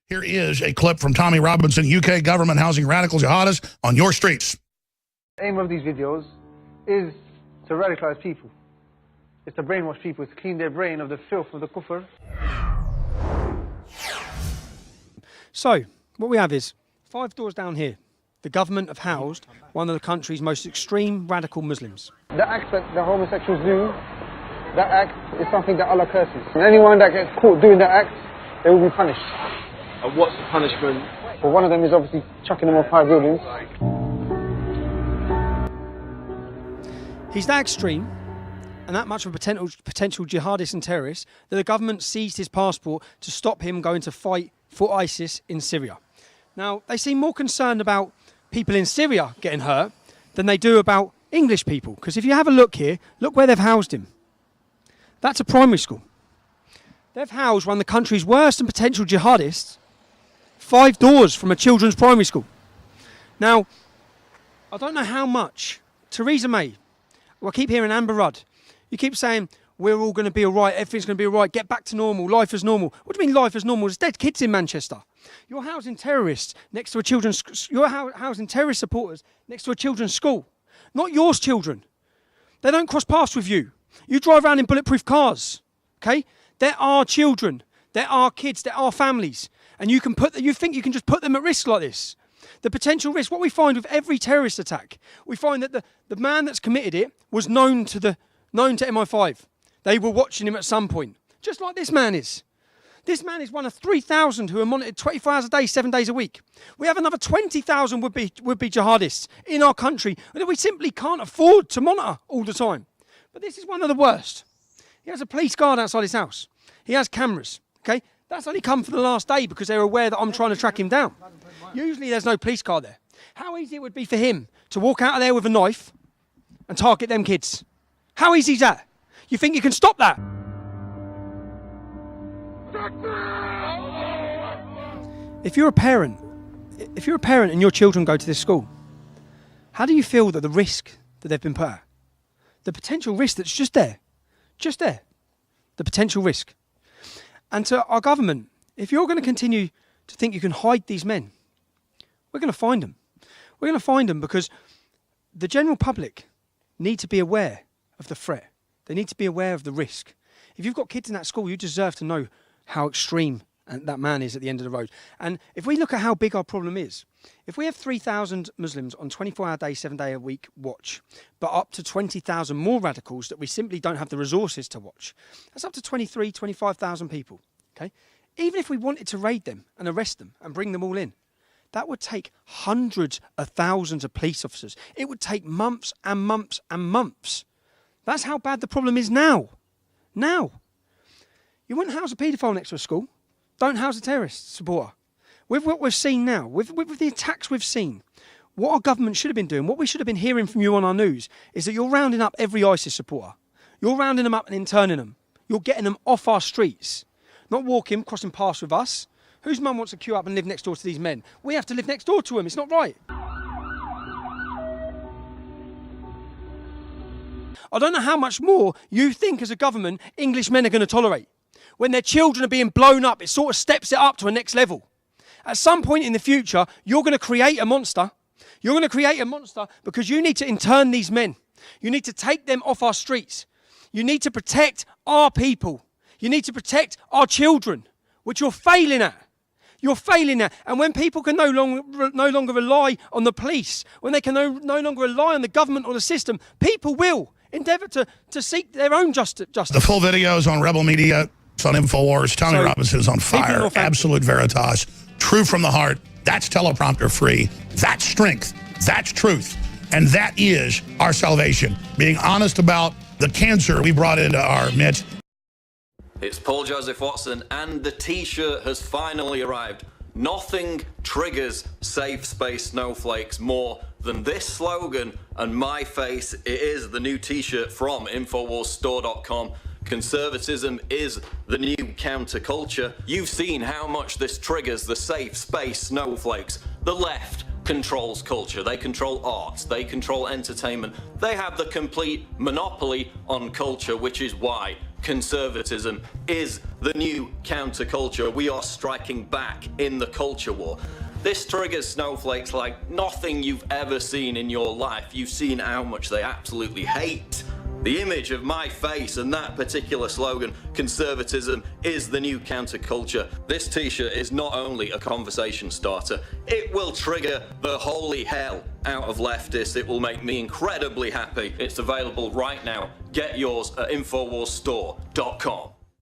Here is a clip from Tommy Robinson, UK government housing radical jihadists on your streets. The aim of these videos is to radicalize people. It's to brainwash people, to clean their brain of the filth of the kufr. So, what we have is 5 doors down here. The government have housed one of the country's most extreme radical Muslims. The act that the homosexuals do, that act is something that Allah curses. And anyone that gets caught doing that act, they will be punished. And what's the punishment? Well, one of them is obviously chucking them off high buildings. He's that extreme and that much of a potential jihadist and terrorist that the government seized his passport to stop him going to fight for ISIS in Syria. Now, they seem more concerned about people in Syria getting hurt than they do about English people. Because if you have a look here, look where they've housed him. That's a primary school. They've housed one of the country's worst and potential jihadists 5 doors from a children's primary school. Now, I don't know how much Theresa May, well, I keep hearing Amber Rudd, you keep saying, we're all going to be all right, everything's going to be all right, get back to normal, life is normal. What do you mean life is normal? There's dead kids in Manchester. You're housing terrorists next to a children's, you're housing terrorist supporters next to a children's school. Not yours children. They don't cross paths with you. You drive around in bulletproof cars, okay? There are children, there are kids, there are families. And you think you can just put them at risk like this. The potential risk, what we find with every terrorist attack, we find that the man that's committed it was known to MI5. They were watching him at some point, just like this man is. This man is one of 3,000 who are monitored 24 hours a day, 7 days a week. We have another 20,000 would-be jihadists in our country that we simply can't afford to monitor all the time. But this is one of the worst. He has a police guard outside his house. He has cameras, okay? That's only come for the last day because they're aware that I'm trying to track him down. Usually there's no police car there. How easy it would be for him to walk out of there with a knife and target them kids. How easy is that? You think you can stop that? If you're a parent and your children go to this school, how do you feel that the risk that they've been put at? The potential risk that's just there, the potential risk. And to our government, if you're going to continue to think you can hide these men, we're going to find them. We're going to find them because the general public need to be aware of the threat. They need to be aware of the risk. If you've got kids in that school, you deserve to know how extreme that man is at the end of the road. And if we look at how big our problem is, if we have 3,000 Muslims on 24-hour day, 7-day-a-week watch, but up to 20,000 more radicals that we simply don't have the resources to watch, that's up to 23,000, 25,000 people, okay? Even if we wanted to raid them and arrest them and bring them all in, that would take hundreds of thousands of police officers. It would take months and months and months. That's how bad the problem is now. Now. You wouldn't house a paedophile next to a school. Don't house a terrorist supporter. With what we've seen now, with the attacks we've seen, what our government should have been doing, what we should have been hearing from you on our news, is that you're rounding up every ISIS supporter. You're rounding them up and interning them. You're getting them off our streets. Not walking, crossing paths with us. Whose mum wants to queue up and live next door to these men? We have to live next door to them. It's not right. I don't know how much more you think as a government English men are going to tolerate. When their children are being blown up, it sort of steps it up to a next level. At some point in the future, you're going to create a monster. You're going to create a monster because you need to intern these men. You need to take them off our streets. You need to protect our people. You need to protect our children, which you're failing at. You're failing at. And when people can no longer rely on the police, when they can no longer rely on the government or the system, people will endeavour to seek their own justice. The full video is on Rebel Media. It's on InfoWars. Tommy Robinson is on fire. Absolute Veritas. True from the heart. That's teleprompter free. That's strength. That's truth. And that is our salvation. Being honest about the cancer we brought into our midst. It's Paul Joseph Watson, and the t-shirt has finally arrived. Nothing triggers safe space snowflakes more than this slogan and my face. It is the new t-shirt from InfoWarsStore.com. Conservatism is the new counterculture. You've seen how much this triggers the safe space snowflakes. The left controls culture, they control arts, they control entertainment. They have the complete monopoly on culture, which is why conservatism is the new counterculture. We are striking back in the culture war. This triggers snowflakes like nothing you've ever seen in your life. You've seen how much they absolutely hate the image of my face and that particular slogan, conservatism is the new counterculture. This t-shirt is not only a conversation starter, it will trigger the holy hell out of leftists. It will make me incredibly happy. It's available right now. Get yours at InfoWarsStore.com.